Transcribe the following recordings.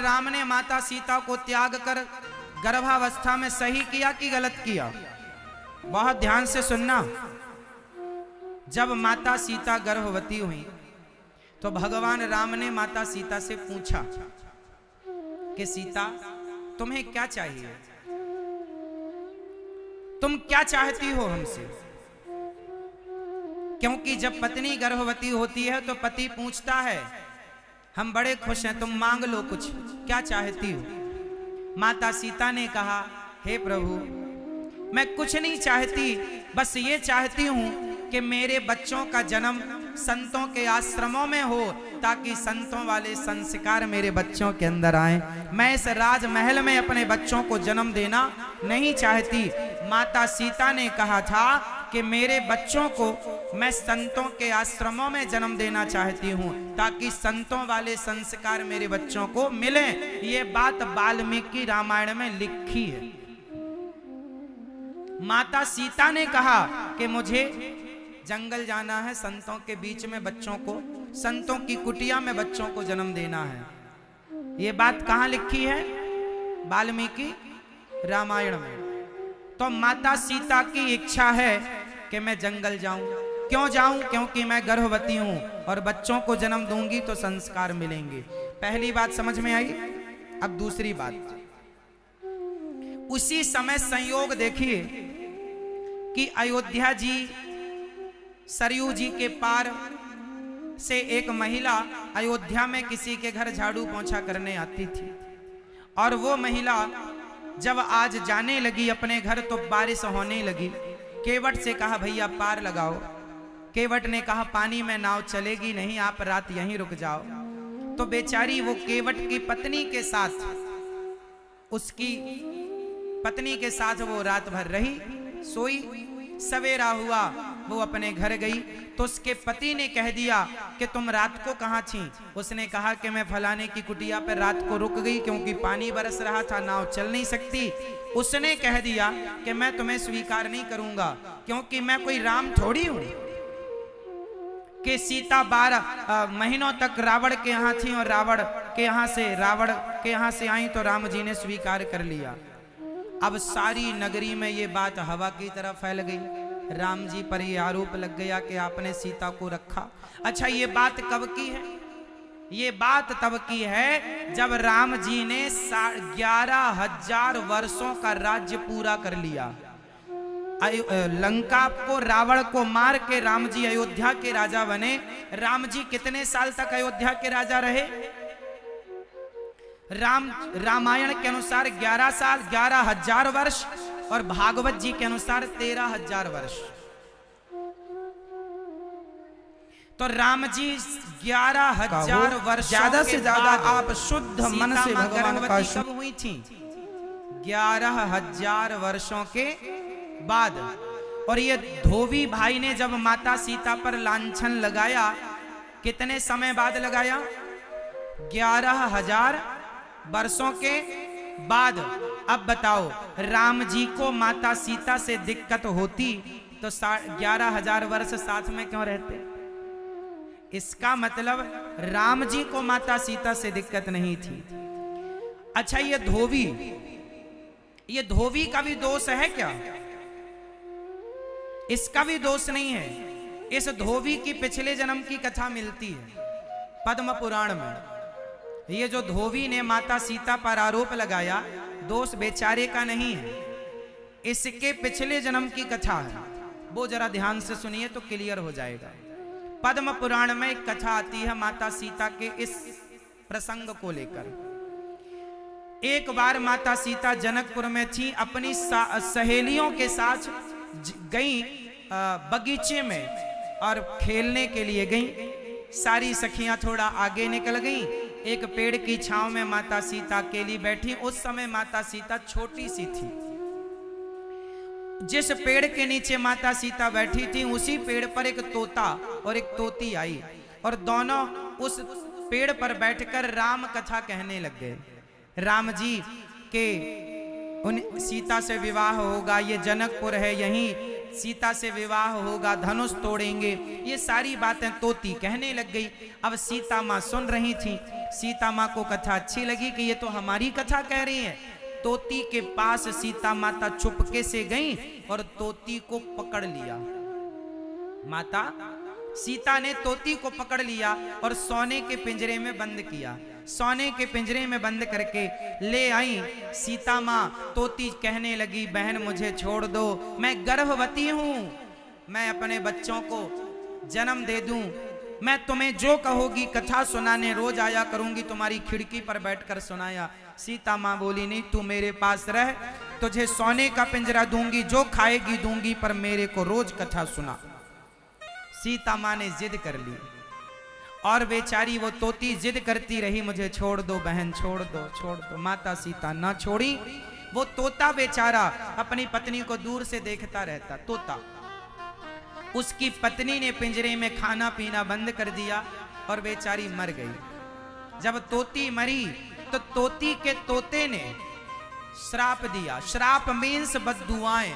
राम ने माता सीता को त्याग कर गर्भावस्था में सही किया कि गलत किया? बहुत ध्यान से सुनना। जब माता सीता गर्भवती हुई तो भगवान राम ने माता सीता से पूछा कि सीता तुम्हें क्या चाहिए, तुम क्या चाहती हो हमसे? क्योंकि जब पत्नी गर्भवती होती है तो पति पूछता है हम बड़े खुश हैं, तुम मांग लो कुछ, क्या चाहती हो? माता सीता ने कहा हे प्रभु मैं कुछ नहीं चाहती, बस ये चाहती हूं कि मेरे बच्चों का जन्म संतों के आश्रमों में हो ताकि संतों वाले संस्कार मेरे बच्चों के अंदर आए। मैं इस राजमहल में अपने बच्चों को जन्म देना नहीं चाहती। माता सीता ने कहा था कि मेरे बच्चों को मैं संतों के आश्रमों में जन्म देना चाहती हूँ ताकि संतों वाले संस्कार मेरे बच्चों को मिले। ये बात वाल्मीकि रामायण में लिखी है। माता सीता ने कहा कि मुझे जंगल जाना है, संतों के बीच में बच्चों को, संतों की कुटिया में बच्चों को जन्म देना है। ये बात कहाँ लिखी है? वाल्मीकि रामायण में। तो माता सीता की इच्छा है कि मैं जंगल जाऊं। क्यों जाऊं? क्योंकि मैं गर्भवती हूं और बच्चों को जन्म दूंगी तो संस्कार मिलेंगे। पहली बात समझ में आई। अब दूसरी बात, उसी समय संयोग देखिए कि अयोध्या जी सरयू जी के पार से एक महिला अयोध्या में किसी के घर झाड़ू पोंछा करने आती थी और वो महिला जब आज जाने लगी अपने घर तो बारिश होने लगी। केवट से कहा भैया पार लगाओ। केवट ने कहा पानी में नाव चलेगी नहीं, आप रात यहीं रुक जाओ। तो बेचारी वो केवट की पत्नी के साथ, उसकी पत्नी के साथ वो रात भर रही, सोई। सवेरा हुआ वो अपने घर गई तो उसके पति ने कह दिया कि तुम रात को कहाँ थी? उसने कहा कि मैं फलाने की कुटिया पर रात को रुक गई क्योंकि पानी बरस रहा था, नाव चल नहीं सकती। उसने कह दिया कि मैं तुम्हें स्वीकार नहीं करूंगा क्योंकि मैं कोई राम थोड़ी हूं कि सीता 12 महीनों तक रावण के यहाँ थी और रावण के यहाँ से आई तो राम जी ने स्वीकार कर लिया। अब सारी नगरी में ये बात हवा की तरह फैल गई। राम जी पर ये आरोप लग गया कि आपने सीता को रखा। अच्छा ये बात कब की है? ये बात तब की है जब राम जी ने 11,000 वर्षों का राज्य पूरा कर लिया। लंका को, रावण को मार के राम जी अयोध्या के राजा बने। राम जी कितने साल तक अयोध्या के राजा रहे? रामायण के अनुसार 11 साल, 11,000 वर्ष और भागवत जी के अनुसार 13,000 वर्ष। तो राम जी 11,000 वर्ष ज्यादा से ज्यादा आप शुद्ध मन से भगवान का कब हुई थी? 11,000 वर्षों के बाद। और ये धोबी भाई ने जब माता सीता पर लांछन लगाया, कितने समय बाद लगाया? 11,000 वर्षों के बाद। अब बताओ राम जी को माता सीता से दिक्कत होती तो 11,000 वर्ष साथ में क्यों रहते? इसका मतलब राम जी को माता सीता से दिक्कत नहीं थी। अच्छा ये धोबी का भी दोष है क्या? इसका भी दोष नहीं है। इस धोबी की पिछले जन्म की कथा मिलती है पद्म पुराण में। ये जो धोबी ने माता सीता पर आरोप लगाया, दोष बेचारे का नहीं है, इसके पिछले जन्म की कथा है। वो जरा ध्यान से सुनिए तो क्लियर हो जाएगा। पद्म पुराण में एक कथा आती है माता सीता के इस प्रसंग को लेकर। एक बार माता सीता जनकपुर में थी, अपनी सहेलियों के साथ गई बगीचे में और खेलने के लिए गई। सारी सखियां थोड़ा आगे निकल गईं। एक पेड़ की छांव में माता सीता अकेली बैठी। उस समय माता सीता छोटी सी थी। जिस पेड़ के नीचे माता सीता बैठी थी उसी पेड़ पर एक तोता और एक तोती आई और दोनों उस पेड़ पर बैठकर राम कथा कहने लग गए। राम जी के उन सीता से विवाह होगा, ये जनकपुर है, यहीं सीता से विवाह होगा, धनुष तोड़ेंगे, ये सारी बातें तोती कहने लग गई। अब सीता माँ सुन रही थी। सीता माँ को कथा अच्छी लगी कि ये तो हमारी कथा कह रही है। तोती के पास सीता माता चुपके से गई और तोती को पकड़ लिया। माता सीता ने तोती को पकड़ लिया और सोने के पिंजरे में बंद किया। सोने के पिंजरे में बंद करके ले आई। सीता माँ तोती कहने लगी, बहन मुझे छोड़ दो, मैं गर्भवती हूं, मैं अपने बच्चों को जन्म दे दूं, मैं तुम्हें जो कहोगी कथा सुनाने रोज आया करूंगी, तुम्हारी खिड़की पर बैठकर सुनाया। सीता माँ बोली, नहीं तू मेरे पास रह, तुझे सोने का पिंजरा दूंगी, जो खाएगी दूंगी, पर मेरे को रोज कथा सुना। सीता माँ ने जिद कर ली और बेचारी वो तोती जिद करती रही, मुझे छोड़ दो बहन, छोड़ दो, छोड़ दो। माता सीता ना छोड़ी। वो तोता बेचारा अपनी पत्नी को दूर से देखता रहता। तोता, उसकी पत्नी ने पिंजरे में खाना पीना बंद कर दिया और बेचारी मर गई। जब तोती मरी तो तोती के तोते ने श्राप दिया। श्राप मीन्स बद्दुआएं।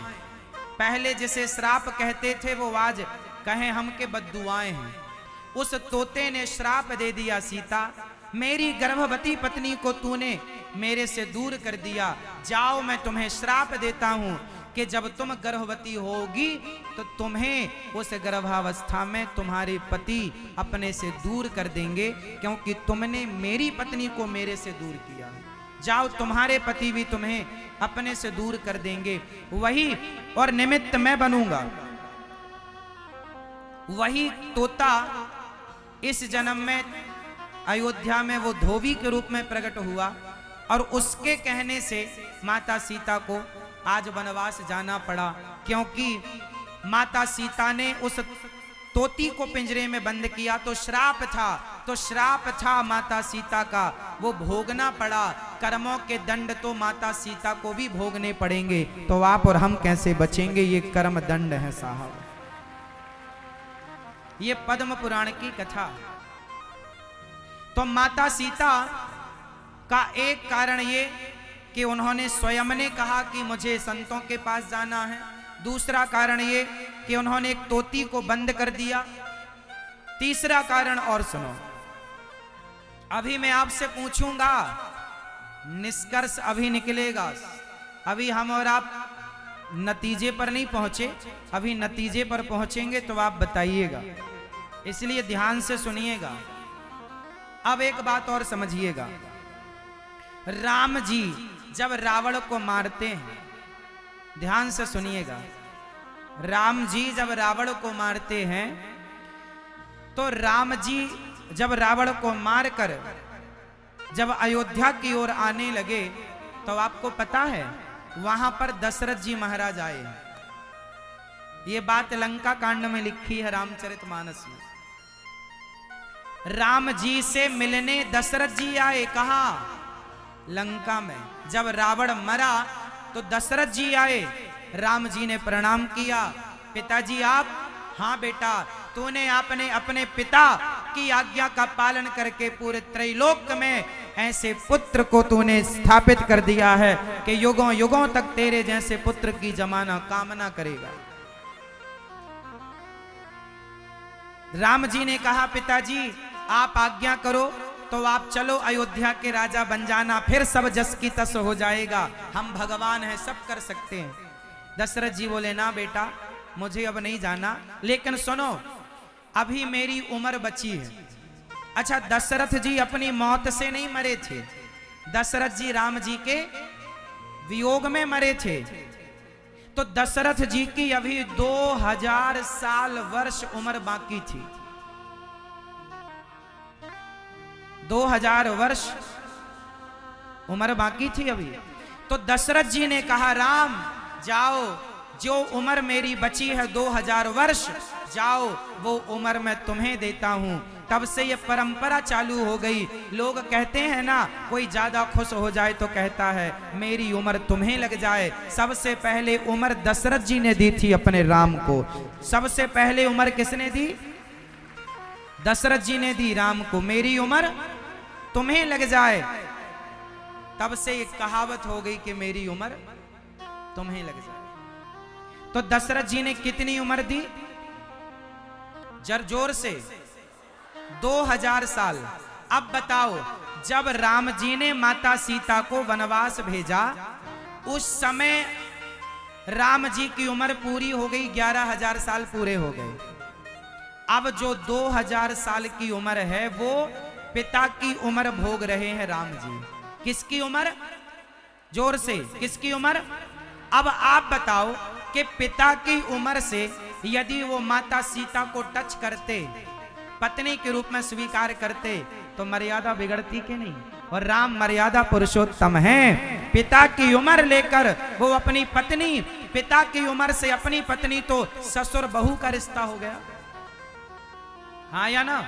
पहले जिसे श्राप कहते थे वो आज कहें हम के बद्दुआएं हैं। उस तोते ने श्राप दे दिया, सीता मेरी गर्भवती पत्नी को तूने मेरे से दूर कर दिया, जाओ मैं तुम्हें श्राप देता हूं कि जब तुम गर्भवती होगी तो तुम्हें उस गर्भावस्था में तुम्हारे पति अपने से दूर कर देंगे, क्योंकि तुमने मेरी पत्नी को मेरे से दूर किया। जाओ तुम्हारे पति भी तुम्हें अपने से दूर कर देंगे, वही और निमित्त मैं बनूंगा। वही तोता इस जन्म में अयोध्या में वो धोबी के रूप में प्रकट हुआ और उसके कहने से माता सीता को आज वनवास जाना पड़ा, क्योंकि माता सीता ने उस तोती को पिंजरे में बंद किया तो श्राप था, तो श्राप था माता सीता का, वो भोगना पड़ा। कर्मों के दंड तो माता सीता को भी भोगने पड़ेंगे, तो आप और हम कैसे बचेंगे, ये कर्म दंड है साहब। ये पद्म पुराण की कथा। तो माता सीता का एक कारण ये कि उन्होंने स्वयं ने कहा कि मुझे संतों के पास जाना है। दूसरा कारण ये कि उन्होंने एक तोती को बंद कर दिया। तीसरा कारण और सुनो, अभी मैं आपसे पूछूंगा, निष्कर्ष अभी निकलेगा। अभी हम और आप नतीजे पर नहीं पहुंचे, अभी नतीजे पर पहुंचेंगे तो आप बताइएगा, इसलिए ध्यान से सुनिएगा। अब एक बात और समझिएगा, राम जी जब रावण को मारते हैं, ध्यान से सुनिएगा, राम जी जब रावण को मारते हैं तो राम जी जब रावण को मारकर जब अयोध्या की ओर आने लगे तो आपको पता है वहां पर दशरथ जी महाराज आए। ये बात लंका कांड में लिखी है, रामचरितमानस में। राम जी से मिलने दशरथ जी आए, कहा लंका में। जब रावण मरा तो दशरथ जी आए, राम जी ने प्रणाम किया, पिताजी आप? हाँ बेटा, तूने आपने अपने पिता की आज्ञा का पालन करके पूरे त्रैलोक में ऐसे पुत्र को तूने स्थापित कर दिया है कि युगों युगों तक तेरे जैसे पुत्र की जमाना कामना करेगा। राम जी ने कहा पिताजी आप आज्ञा करो तो आप चलो अयोध्या के राजा बन जाना, फिर सब जस की तस हो जाएगा, हम भगवान हैं, सब कर सकते हैं। दशरथ जी बोले ना बेटा मुझे अब नहीं जाना, लेकिन सुनो अभी मेरी उम्र बची है। अच्छा, दशरथ जी अपनी मौत से नहीं मरे थे, दशरथ जी राम जी के वियोग में मरे थे। तो दशरथ जी की अभी 2000 साल वर्ष उम्र बाकी थी, 2000 वर्ष उम्र बाकी थी अभी। तो दशरथ जी ने कहा राम जाओ, जो उम्र मेरी बची है 2000 वर्ष, जाओ वो उम्र मैं तुम्हें देता हूं। तब से ये परंपरा चालू हो गई। लोग कहते हैं ना, कोई ज्यादा खुश हो जाए तो कहता है मेरी उम्र तुम्हें लग जाए। सबसे पहले उम्र दशरथ जी ने दी थी अपने राम को। सबसे पहले उम्र किसने दी? दशरथ जी ने दी राम को, मेरी उम्र तुम्हें लग जाए। तब से एक कहावत हो गई कि मेरी उम्र तुम्हें लग जाए। तो दशरथ जी ने कितनी उम्र दी? जोर से 2000 साल। अब बताओ, जब राम जी ने माता सीता को वनवास भेजा, उस समय राम जी की उम्र पूरी हो गई, 11,000 साल पूरे हो गए। अब जो 2000 साल की उम्र है, वो पिता की उम्र भोग रहे हैं राम जी। किसकी उम्र? जोर से, किसकी उम्र? अब आप बताओ कि पिता की उम्र से यदि वो माता सीता को टच करते, पत्नी के रूप में स्वीकार करते, तो मर्यादा बिगड़ती कि नहीं? और राम मर्यादा पुरुषोत्तम हैं। पिता की उम्र लेकर वो अपनी पत्नी, पिता की उम्र से अपनी पत्नी, तो ससुर बहू का रिश्ता हो गया, हाँ या ना?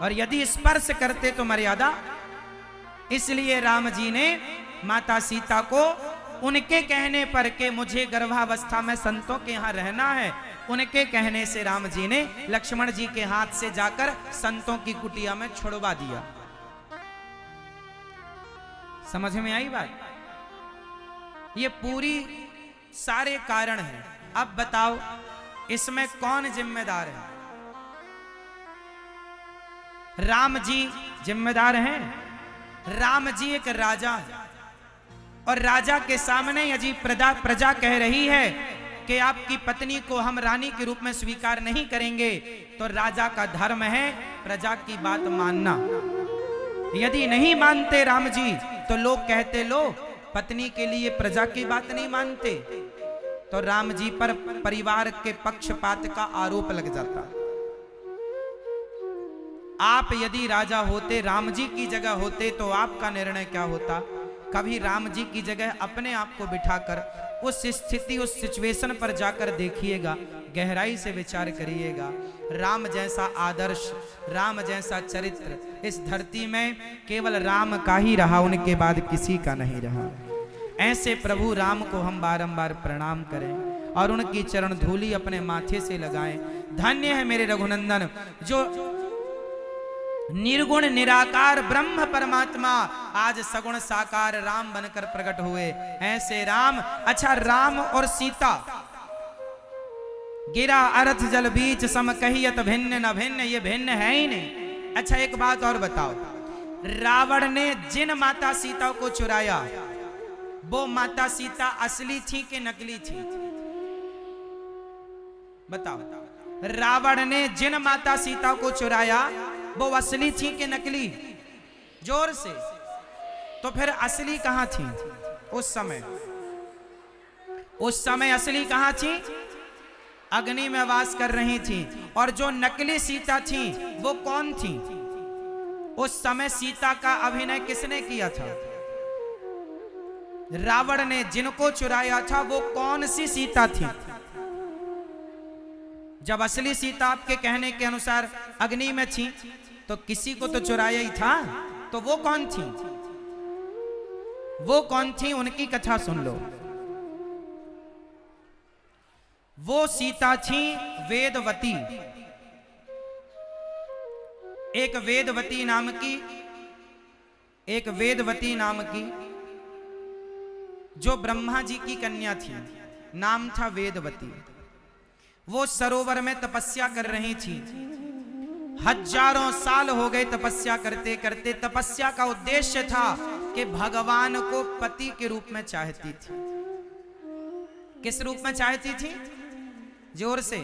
और यदि स्पर्श करते तो मर्यादा। इसलिए राम जी ने माता सीता को उनके कहने पर के मुझे गर्भावस्था में संतों के यहां रहना है, उनके कहने से राम जी ने लक्ष्मण जी के हाथ से जाकर संतों की कुटिया में छुड़वा दिया। समझ में आई बात? ये पूरी सारे कारण हैं। अब बताओ, इसमें कौन जिम्मेदार है? राम जी जिम्मेदार हैं। राम जी एक राजा है, और राजा के सामने यदि प्रजा कह रही है कि आपकी पत्नी को हम रानी के रूप में स्वीकार नहीं करेंगे, तो राजा का धर्म है प्रजा की बात मानना। यदि नहीं मानते राम जी, तो लोग कहते लो पत्नी के लिए प्रजा की बात नहीं मानते, तो राम जी पर परिवार के पक्षपात का आरोप लग जाता। आप यदि राजा होते, राम जी की जगह होते, तो आपका निर्णय क्या होता? कभी राम जी की जगह अपने आप को बिठाकर उस स्थिति, उस सिचुएशन पर जाकर देखिएगा, गहराई से विचार करिएगा। राम जैसा आदर्श, राम जैसा चरित्र इस धरती में केवल राम का ही रहा, उनके बाद किसी का नहीं रहा। ऐसे प्रभु राम को हम बारंबार प्रणाम करें और उनकी चरण धूलि अपने माथे से लगाएं। धन्य है मेरे रघुनंदन, जो निर्गुण निराकार ब्रह्म परमात्मा आज सगुण साकार राम बनकर प्रकट हुए। ऐसे राम। अच्छा, राम और सीता गिरा अर्थ जल बीच सम कहियत भिन्न न भिन्न, ये भिन्न है ही नहीं। अच्छा, एक बात और बताओ, रावण ने जिन माता सीता को चुराया, वो माता सीता असली थी कि नकली थी? बताओ। रावण ने जिन माता सीता को चुराया, वो असली थी कि नकली? जोर से। तो फिर असली कहां थी उस समय? उस समय असली कहां थी? अग्नि में वास कर रही थी। और जो नकली सीता थी वो कौन थी? उस समय सीता का अभिनय किसने किया था? रावण ने जिनको चुराया था वो कौन सी सीता थी? जब असली सीता आपके कहने के अनुसार अग्नि में थी, तो किसी को तो चुराया ही था, तो वो कौन थी? वो कौन थी? उनकी कथा सुन लो। वो सीता थी वेदवती। एक वेदवती नाम की जो ब्रह्मा जी की कन्या थी, नाम था वेदवती। वो सरोवर में तपस्या कर रही थी। हजारों साल हो गए तपस्या करते करते। तपस्या का उद्देश्य था कि भगवान को पति के रूप में चाहती थी। किस रूप में चाहती थी? जोर से।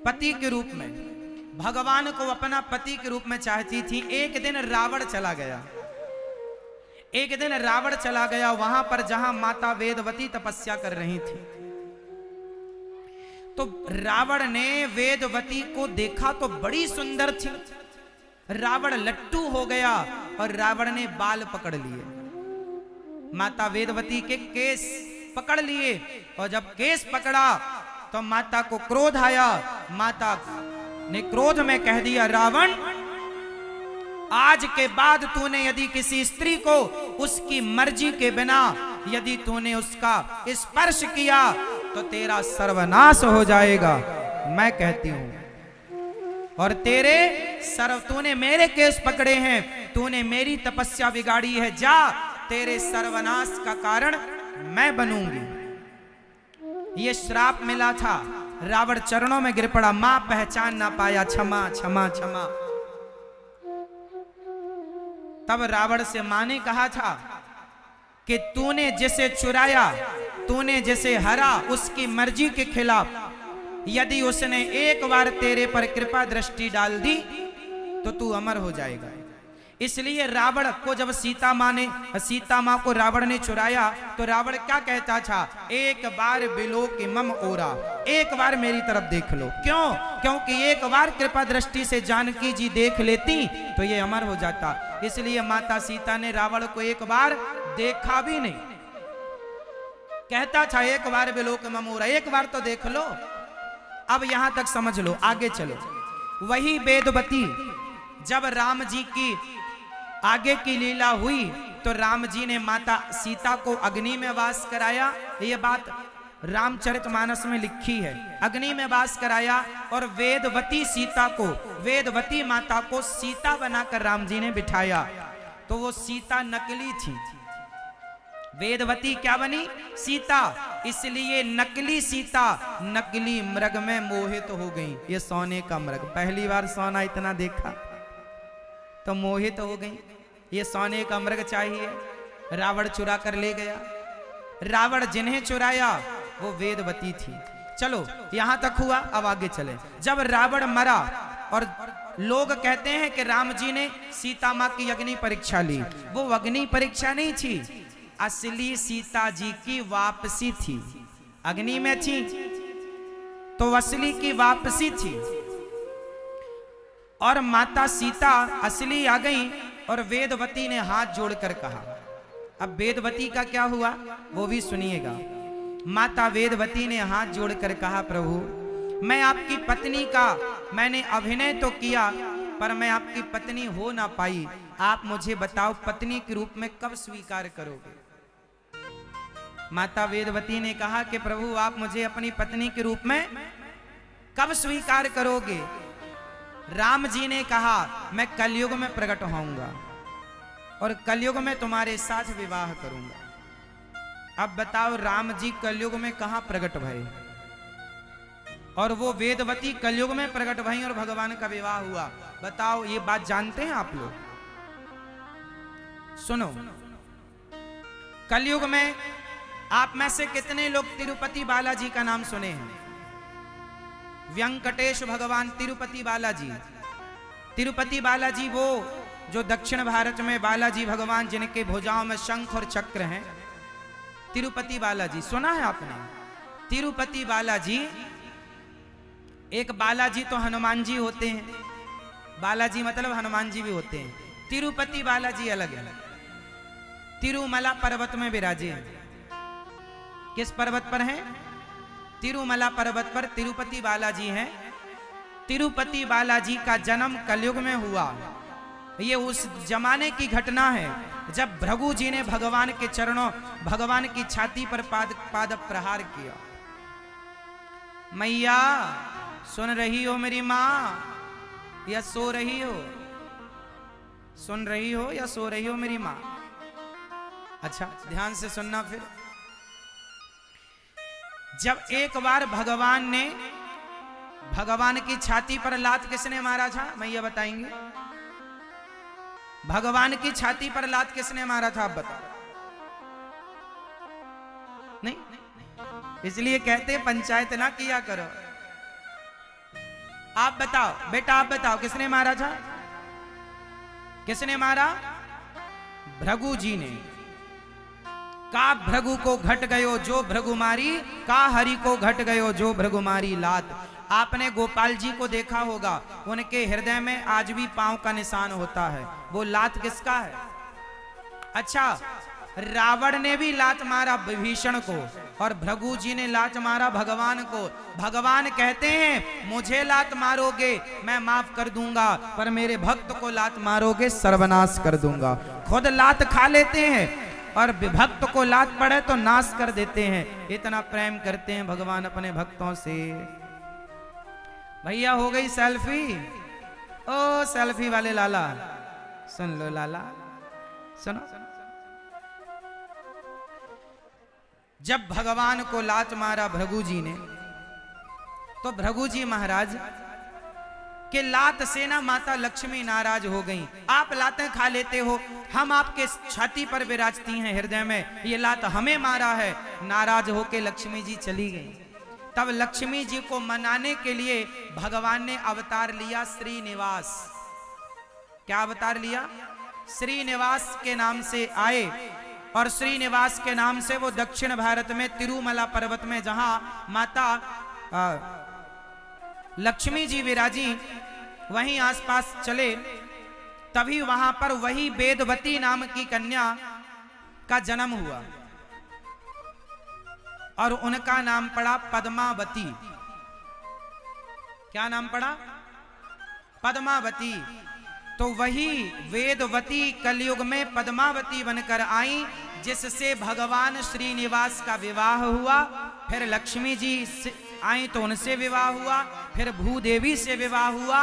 पति के रूप में, भगवान को अपना पति के रूप में चाहती थी। एक दिन रावण चला गया वहां पर जहां माता वेदवती तपस्या कर रही थी। तो रावण ने वेदवती को देखा तो बड़ी सुंदर थी। रावण लट्टू हो गया और रावण ने बाल पकड़ लिए, माता वेदवती के केस पकड़ लिए। और जब केस पकड़ा तो माता को क्रोध आया। माता ने क्रोध में कह दिया, रावण, आज के बाद तूने यदि किसी स्त्री को उसकी मर्जी के बिना यदि तूने उसका स्पर्श किया तो तेरा सर्वनाश हो जाएगा। मैं कहती हूं, और तूने मेरे केस पकड़े हैं, तूने मेरी तपस्या बिगाड़ी है, जा, तेरे सर्वनाश का कारण मैं बनूंगी। ये श्राप मिला था, रावण चरणों में गिर पड़ा, मां पहचान ना पाया, क्षमा क्षमा क्षमा। तब रावण से मां ने कहा था कि तूने जिसे चुराया, तूने जिसे हरा, उसकी मर्जी के खिलाफ यदि उसने एक बार तेरे पर कृपा दृष्टि डाल दी तो तू अमर हो जाएगा। इसलिए रावण को जब सीता मां को रावण ने चुराया तो रावण क्या कहता था, एक बार बिलो के मम ओरा, एक बार मेरी तरफ देख लो। क्यों? क्योंकि एक बार कृपा दृष्टि से जानकी जी देख लेती तो ये अमर हो जाता। इसलिए माता सीता ने रावण को एक बार देखा भी नहीं, कहता था एक बार बिलो के मम ओरा, एक बार तो देख लो। अब यहां तक समझ लो, आगे चलो। वही वेदवती जब राम जी की आगे की लीला हुई तो राम जी ने माता सीता को अग्नि में वास कराया। ये बात रामचरितमानस में लिखी है। अग्नि में वास कराया और वेदवती सीता को, वेदवती माता को सीता बनाकर राम जी ने बिठाया। तो वो सीता नकली थी, वेदवती क्या बनी? सीता। इसलिए नकली सीता नकली मृग में मोहित हो गई। ये सोने का मृग, पहली बार सोना इतना देखा तो मोहित हो गई। ये सोने का मृग चाहिए, रावण चुरा कर ले गया। रावण जिन्हें चुराया वो वेदवती थी। चलो यहां तक हुआ, अब आगे चले। जब रावण मरा और लोग कहते हैं कि राम जी ने सीता मां की अग्नि परीक्षा ली, वो अग्नि परीक्षा नहीं थी, असली सीता जी की वापसी थी। अग्नि में थी तो असली की वापसी थी। और माता सीता असली आ गई और वेदवती ने हाथ जोड़कर कहा। अब वेदवती का क्या हुआ वो भी सुनिएगा। माता वेदवती ने हाथ जोड़कर कहा, प्रभु मैं आपकी पत्नी का मैंने अभिनय तो किया पर मैं आपकी पत्नी हो ना पाई। आप मुझे बताओ पत्नी के रूप में कब स्वीकार करोगे? माता वेदवती ने कहा कि प्रभु आप मुझे अपनी पत्नी के रूप में कब स्वीकार करोगे? राम जी ने कहा मैं कलयुग में प्रकट होऊंगा और कलयुग में तुम्हारे साथ विवाह करूंगा। अब बताओ राम जी कलयुग में कहां प्रकट भये और वो वेदवती कलयुग में प्रकट भई और भगवान का विवाह हुआ। बताओ ये बात जानते हैं आप लोग? सुनो, कलयुग में आप में से कितने लोग तिरुपति बालाजी का नाम सुने हैं? वेंकटेश भगवान तिरुपति बालाजी। तिरुपति बालाजी वो जो दक्षिण भारत में बालाजी भगवान जिनके भुजाओं में शंख और चक्र हैं, तिरुपति बालाजी सुना है आपने? तिरुपति बालाजी, एक बालाजी तो हनुमान जी होते हैं, बालाजी मतलब हनुमान जी भी होते हैं। तिरुपति बालाजी अलग है, तिरुमला पर्वत में विराजे हैं। किस पर्वत पर हैं? तिरुमला पर्वत पर तिरुपति बालाजी हैं। तिरुपति बालाजी का जन्म कलयुग में हुआ। ये उस जमाने की घटना है जब भृगु जी ने भगवान के चरणों, भगवान की छाती पर पाद प्रहार किया। मैया सुन रही हो मेरी मां या सो रही हो? सुन रही हो या सो रही हो मेरी मां? अच्छा ध्यान से सुनना। फिर जब एक बार भगवान की छाती पर लात किसने मारा था? मैया बताएंगे। भगवान की छाती पर लात किसने मारा था? आप बताओ। नहीं, इसलिए कहते पंचायत ना किया करो। आप बताओ बेटा, आप बताओ किसने मारा था? किसने मारा? भृगु जी ने। का भृगु को घट गयो जो भृगु मारी, का हरि को घट गयो जो भृगु मारी लात। आपने गोपाल जी को देखा होगा, उनके हृदय में आज भी पांव का निशान होता है। वो लात किसका है? अच्छा, रावण ने भी लात मारा विभीषण को और भृगु जी ने लात मारा भगवान को। भगवान कहते हैं मुझे लात मारोगे मैं माफ कर दूंगा, पर मेरे भक्त को लात मारोगे सर्वनाश कर दूंगा। खुद लात खा लेते हैं और विभक्त को लात पड़े तो नाश कर देते हैं। इतना प्रेम करते हैं भगवान अपने भक्तों से। भैया हो गई सेल्फी? ओ सेल्फी वाले लाला सुन लो, लाला सुनो। जब भगवान को लात मारा भृगु जी ने, तो भृगु जी महाराज के लात से ना माता लक्ष्मी नाराज हो गई। आप लातें खा लेते हो, हम आपके छाती पर विराजती हैं हृदय में, ये लात हमें मारा है। नाराज होके लक्ष्मी जी चली गई। तब लक्ष्मी जी को मनाने के लिए भगवान ने अवतार लिया श्रीनिवास। क्या अवतार लिया? श्रीनिवास के नाम से आए, और श्रीनिवास के नाम से वो दक्षिण भारत में तिरुमला पर्वत में जहां माता लक्ष्मी जी विराजी, वहीं आसपास चले। तभी वहां पर वही वेदवती नाम की कन्या का जन्म हुआ और उनका नाम पड़ा पद्मावती। क्या नाम पड़ा? पद्मावती। तो वही वेदवती कलयुग में पद्मावती बनकर आई, जिससे भगवान श्रीनिवास का विवाह हुआ। फिर लक्ष्मी जी आई तो उनसे विवाह हुआ, फिर भूदेवी से विवाह हुआ,